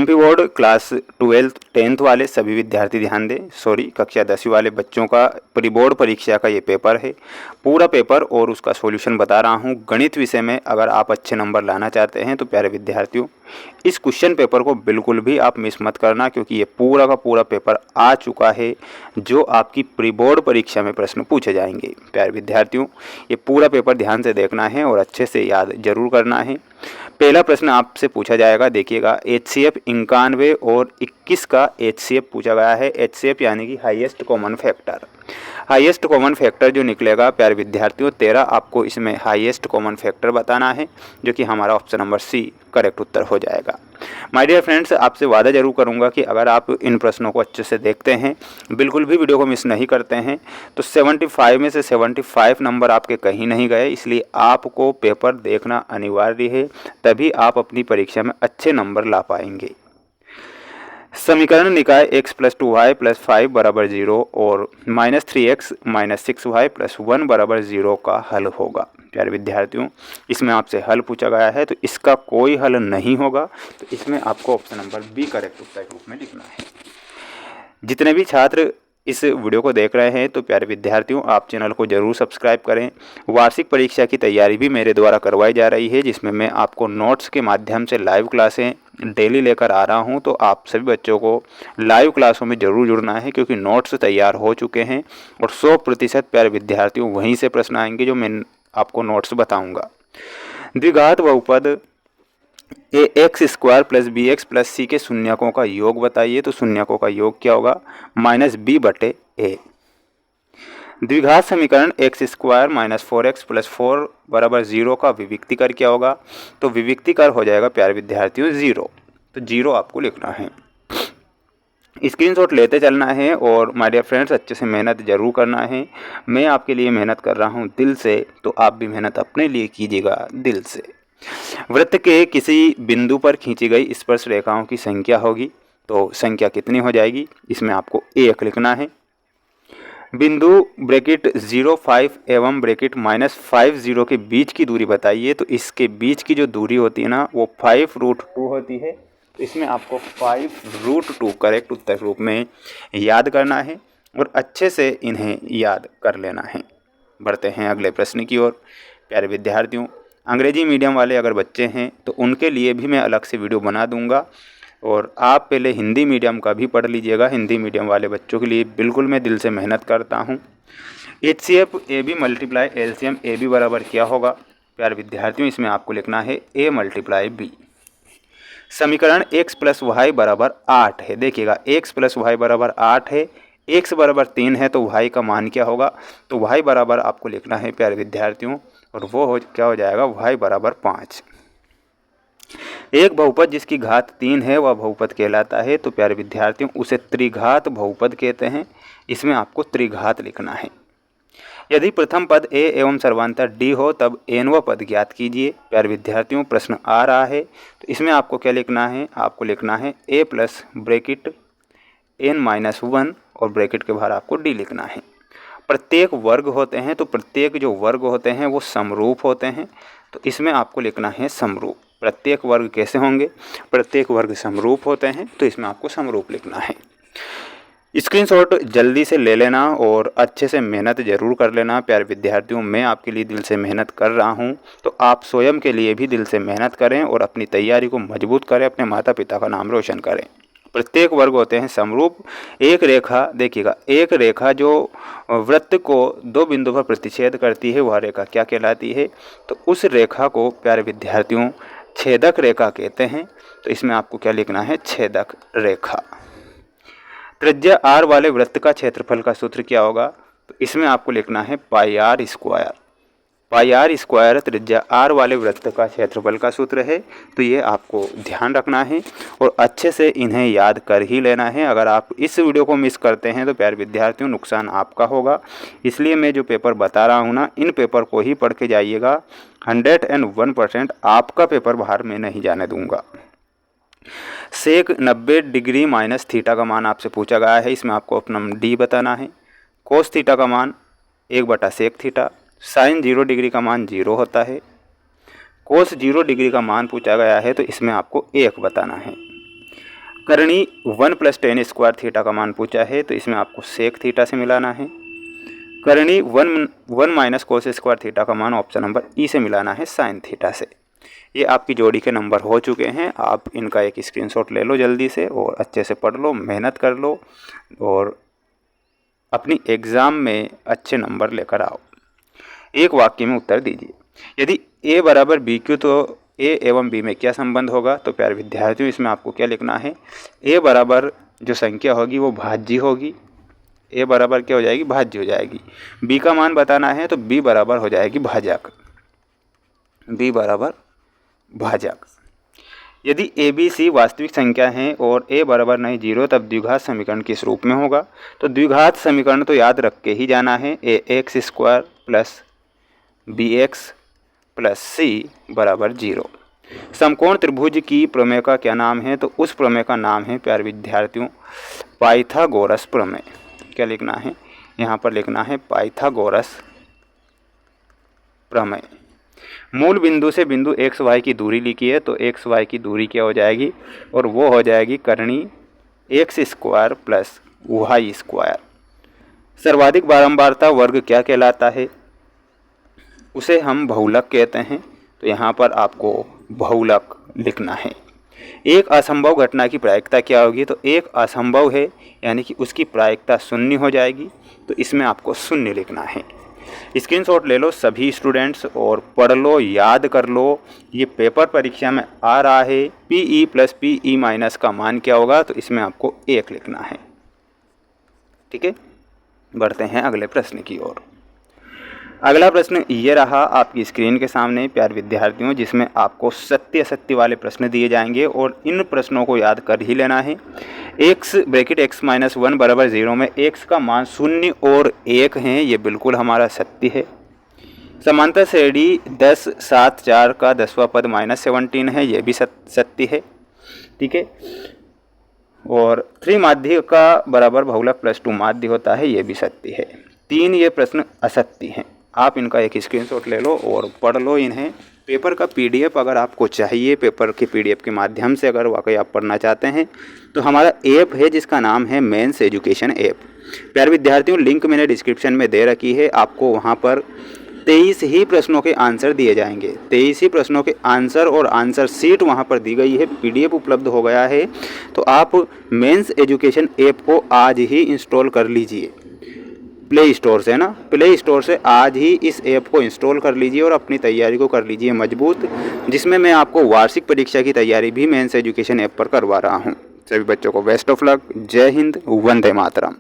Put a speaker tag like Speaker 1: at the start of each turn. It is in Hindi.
Speaker 1: MP board class 12th 10th वाले सभी विद्यार्थी ध्यान दें। कक्षा 10वीं वाले बच्चों का प्री बोर्ड परीक्षा का ये पेपर है। पूरा पेपर और उसका सॉल्यूशन बता रहा हूँ। गणित विषय में अगर आप अच्छे नंबर लाना चाहते हैं तो प्यारे विद्यार्थियों, इस क्वेश्चन पेपर को बिल्कुल भी आप मिस मत करना, क्योंकि ये पूरा का पूरा पेपर आ चुका है जो आपकी प्री बोर्ड परीक्षा में प्रश्न पूछे जाएंगे। प्यारे विद्यार्थियों, ये पूरा पेपर ध्यान से देखना है और अच्छे से याद जरूर करना है। पहला प्रश्न आपसे पूछा जाएगा, देखिएगा, HCF 91 और 21 का HCF पूछा गया है। HCF यानी कि highest common factor. Highest common factor जो निकलेगा प्यारे विद्यार्थियों 13, आपको इसमें हाईएस्ट कॉमन फैक्टर बताना है, जो कि हमारा ऑप्शन नंबर सी करेक्ट उत्तर हो जाएगा। माय डियर फ्रेंड्स, आपसे वादा जरूर करूंगा कि अगर आप इन प्रश्नों को अच्छे से देखते हैं, बिल्कुल भी वीडियो को मिस नहीं करते हैं, तो 75 में से 75 नंबर आपके कहीं नहीं गए। इसलिए आपको पेपर देखना अनिवार्य है, तभी आप अपनी परीक्षा में अच्छे नंबर ला पाएंगे। समीकरण निकाय x + 2y + 5 = 0 और -3x - 6y + 1 = 0 का हल होगा। प्यारे विद्यार्थियों, इसमें आपसे हल पूछा गया है, तो इसका कोई हल नहीं होगा, तो इसमें आपको ऑप्शन नंबर बी करेक्ट उत्तर के रूप में लिखना है। जितने भी छात्र इस वीडियो को देख रहे हैं, तो प्यारे विद्यार्थियों, आप चैनल को जरूर सब्सक्राइब करें। वार्षिक परीक्षा की तैयारी भी मेरे द्वारा करवाई जा रही है, जिसमें मैं आपको नोट्स के माध्यम से लाइव क्लासें डेली लेकर आ रहा हूं। तो आप सभी बच्चों को लाइव क्लासों में जरूर जुड़ना है, क्योंकि नोट्स तैयार हो चुके हैं और 100% प्यारे विद्यार्थियों वहीं से प्रश्न आएंगे जो मैं आपको नोट्स बताऊँगा। द्विघात बहुपद ax² + bx + c के शून्यकों का योग बताइए। तो शून्यकों का योग क्या होगा? -b/a। द्विघात समीकरण x² - 4x + 4 = 0 का विविक्तिकर क्या होगा? तो विविक्तिकर हो जाएगा प्यारे विद्यार्थियों 0। तो 0 आपको लिखना है। स्क्रीनशॉट लेते चलना है और माय डियर फ्रेंड्स, अच्छे से मेहनत जरूर करना है। मैं आपके लिए मेहनत कर रहा हूँ दिल से, तो आप भी मेहनत अपने लिए कीजिएगा दिल से। वृत्त के किसी बिंदु पर खींची गई स्पर्श रेखाओं की संख्या होगी। तो संख्या कितनी हो जाएगी? इसमें आपको 1 लिखना है। बिंदु ब्रैकेट 0, 5 एवं ब्रैकेट -50 के बीच की दूरी बताइए। तो इसके बीच की जो दूरी होती है ना, वो 5√2 होती है। तो इसमें आपको 5√2 करेक्ट उत्तर रूप में याद करना है और अच्छे से इन्हें याद कर लेना है। बढ़ते हैं अगले प्रश्न की ओर। प्यारे विद्यार्थियों, अंग्रेजी मीडियम वाले अगर बच्चे हैं तो उनके लिए भी मैं अलग से वीडियो बना दूंगा, और आप पहले हिंदी मीडियम का भी पढ़ लीजिएगा। हिंदी मीडियम वाले बच्चों के लिए बिल्कुल मैं दिल से मेहनत करता हूं। HCF AB × LCM AB बराबर क्या होगा? प्यारे विद्यार्थियों, इसमें आपको लिखना है A × B। समीकरण x + y = 8 है। देखिएगा, x + y = 8 है, x = 3 है, तो y का मान क्या होगा? तो y बराबर आपको लिखना है प्यारे विद्यार्थियों, और वो क्या हो जाएगा? y = 5। एक बहुपद जिसकी घात 3 है वह बहुपद कहलाता है। तो प्यारे विद्यार्थियों, उसे त्रिघात बहुपद कहते हैं। इसमें आपको त्रिघात लिखना है। यदि प्रथम पद a एवं सर्वांतर d हो तब nवां पद ज्ञात कीजिए। प्यारे विद्यार्थियों, प्रश्न आ रहा है, तो इसमें आपको क्या लिखना है? आपको लिखना है a + ब्रैकेट n-1 और ब्रैकेट के बाहर आपको d लिखना है। प्रत्येक वर्ग होते हैं, तो प्रत्येक जो वर्ग होते हैं वो समरूप होते हैं। तो इसमें आपको लिखना है समरूप। प्रत्येक वर्ग कैसे होंगे? प्रत्येक वर्ग समरूप होते हैं, तो इसमें आपको समरूप लिखना है। स्क्रीनशॉट जल्दी से ले लेना और अच्छे से मेहनत जरूर कर लेना। प्यारे विद्यार्थियों, मैं आपके लिए दिल से मेहनत कर रहा हूं, तो आप स्वयं के लिए भी दिल से मेहनत करें और अपनी तैयारी को मजबूत करें, अपने माता पिता का नाम रोशन करें। प्रत्येक वर्ग होते हैं समरूप। एक रेखा, देखिएगा, एक रेखा जो वृत्त को 2 बिंदु पर प्रतिच्छेद करती है वह रेखा क्या कहलाती है? तो उस रेखा को प्यारे विद्यार्थियों छेदक रेखा कहते हैं। तो इसमें आपको क्या लिखना है? छेदक रेखा। त्रिज्या r वाले वृत्त का क्षेत्रफल का सूत्र क्या होगा? तो इसमें आपको लिखना है πr²। πr² त्रिज्या r वाले वृत्त का क्षेत्रफल का सूत्र है। तो ये आपको ध्यान रखना है और अच्छे से इन्हें याद कर ही लेना है। अगर आप इस वीडियो को मिस करते हैं तो प्यारे विद्यार्थियों नुकसान आपका होगा। इसलिए मैं जो पेपर बता रहा हूँ ना, इन पेपर को ही पढ़ के जाइएगा। 101% आपका पेपर बाहर में नहीं जाने दूंगा। सेक 90 डिग्री माइनस थीटा का मान आपसे पूछा गया है। इसमें आपको अपना डी बताना है। कोस थीटा का मान 1/सेक थीटा। साइन 0 डिग्री का मान 0 होता है। कोस 0 डिग्री का मान पूछा गया है, तो इसमें आपको 1 बताना है। करणी 1 + tan स्क्वायर थीटा का मान पूछा है, तो इसमें आपको सेक थीटा से मिलाना है। करणी 1 cos स्क्वायर थीटा का मान ऑप्शन नंबर ई से मिलाना है साइन थीटा से। ये आपकी जोड़ी के नंबर हो चुके हैं। आप इनका एक स्क्रीनशॉट ले लो जल्दी से और अच्छे से पढ़ लो, मेहनत कर लो और अपनी एग्ज़ाम में अच्छे नंबर लेकर आओ। एक वाक्य में उत्तर दीजिए। यदि ए बराबर बी क्यू तो ए एवं बी में क्या संबंध होगा? तो प्यारे विद्यार्थियों, इसमें आपको क्या लिखना है? ए बराबर जो संख्या होगी वो भाज्य होगी। ए बराबर क्या हो जाएगी? भाज्य हो जाएगी। बी का मान बताना है तो बी बराबर हो जाएगी भाजक। बी बराबर भाजक। यदि ए बी सी वास्तविक संख्या है और ए बराबर नहीं 0, तब द्विघात समीकरण किस रूप में होगा? तो द्विघात समीकरण तो याद रख के ही जाना है। A X square plus B X plus C बराबर 0। समकोण त्रिभुज की प्रमेय का क्या नाम है? तो उस प्रमेय का नाम है प्यारे विद्यार्थियों पाइथागोरस प्रमेय। क्या लिखना है? यहाँ पर लिखना है पाइथागोरस प्रमेय। मूल बिंदु से बिंदु एक्स वाई की दूरी लिखी है, तो एक्स वाई की दूरी क्या हो जाएगी? और वो हो जाएगी करणी X square plus Y square. सर्वाधिक बारंबारता वर्ग क्या कहलाता है? उसे हम बहुलक कहते हैं, तो यहाँ पर आपको बहुलक लिखना है। एक असंभव घटना की प्रायिकता क्या होगी? तो एक असंभव है यानी कि उसकी प्रायिकता 0 हो जाएगी, तो इसमें आपको 0 लिखना है। स्क्रीनशॉट ले लो सभी स्टूडेंट्स और पढ़ लो, याद कर लो। ये पेपर परीक्षा में आ रहा है। PE + PE- का मान क्या होगा? तो इसमें आपको 1 लिखना है। ठीक है, बढ़ते हैं अगले प्रश्न की ओर। अगला प्रश्न ये रहा आपकी स्क्रीन के सामने प्यारे विद्यार्थियों, जिसमें आपको सत्य असत्य वाले प्रश्न दिए जाएंगे और इन प्रश्नों को याद कर ही लेना है। x ब्रैकेट x - 1 बराबर 0 में x का मान 0 और 1 हैं, ये बिल्कुल हमारा सत्य है। समांतर श्रेणी 10 7 4 का 10वां पद -17 है, ये भी सत्य है। ठीक है, और 3 माध्य का बराबर बहुलक +2 माध्य होता है, ये भी सत्य है। 3 ये प्रश्न असत्य हैं। आप इनका एक स्क्रीनशॉट ले लो और पढ़ लो इन्हें। पेपर का PDF अगर आपको चाहिए, पेपर के PDF के माध्यम से अगर वाकई आप पढ़ना चाहते हैं, तो हमारा ऐप है जिसका नाम है मेंस एजुकेशन ऐप। प्यारे विद्यार्थियों, लिंक मैंने डिस्क्रिप्शन में दे रखी है। आपको वहाँ पर 23 ही प्रश्नों के आंसर दिए जाएंगे। 23 ही प्रश्नों के आंसर और आंसर शीट वहाँ पर दी गई है। PDF उपलब्ध हो गया है, तो आप मेंस एजुकेशन ऐप को आज ही इंस्टॉल कर लीजिए प्ले स्टोर से ना। प्ले स्टोर से आज ही इस ऐप को इंस्टॉल कर लीजिए और अपनी तैयारी को कर लीजिए मजबूत, जिसमें मैं आपको वार्षिक परीक्षा की तैयारी भी मेंस एजुकेशन ऐप पर करवा रहा हूँ। सभी बच्चों को बेस्ट ऑफ लक। जय हिंद, वंदे मातरम।